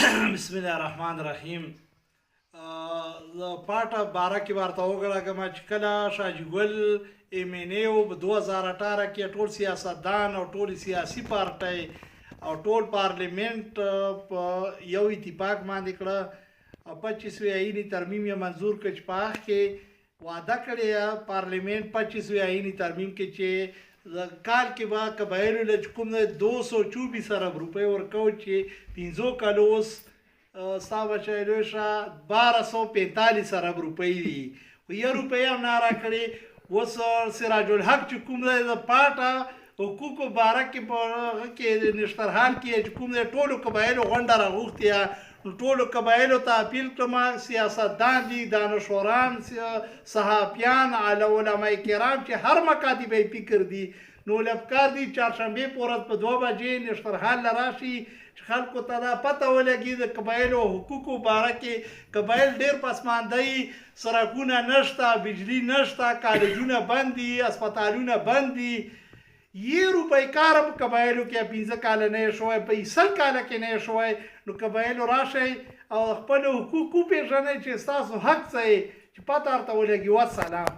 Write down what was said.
بسم الله الرحمن الرحیم. د پاټه باره کې ورته وګړه چې کله شاجي ګل ایمینیو په 2018 کې ټول سیاستدان او ټول سیاسي پارټۍ او ټول پارلیمنت په یو اتفاق باندې کړه 25 آئینی ترمیم یې منظور کړ چې په هغه کې وعده کړې پارلیمنت 25 آئینی ترمیم کې چې کال کې به قبایلو له کوم 224 ارب روپۍ ورکو چې 15 کالو اوس ستا بچی لوی شه 1245 ارب روپۍ دي خو یو روپۍ هم نه راکړې. اوس سراج الحق چې کوم دی د پاټه حقوقو باره کې په هغه کې نشترحال کې چې کوم دی ټولو قبایلو غونډه راغوښتې نو ټولو قبایلو ته اپیل کړم سیاستدان دي دانشوران صحافیان علماء کرام چې هر مکاتب فکر دي نو لپکار دي چهارشنبې په ورځ په 2 بجې نشترحال له راشي چې خلکو ته دا پته ولګي د قبایلو حقوقو باره کې قبایل ډېر پسماندهی سړکونه نشته بجلی نشته کالجونه بند دي اسپتالونه بند دي یه روپۍ کار په قبایلو کې 15 کاله نه شوی په 100 کاله کې نه شوی نو قبایلو راشئ او خپل حقوق وپېژنئ چې ستاسو حق څه چې پته ورته ولګي. والسلام.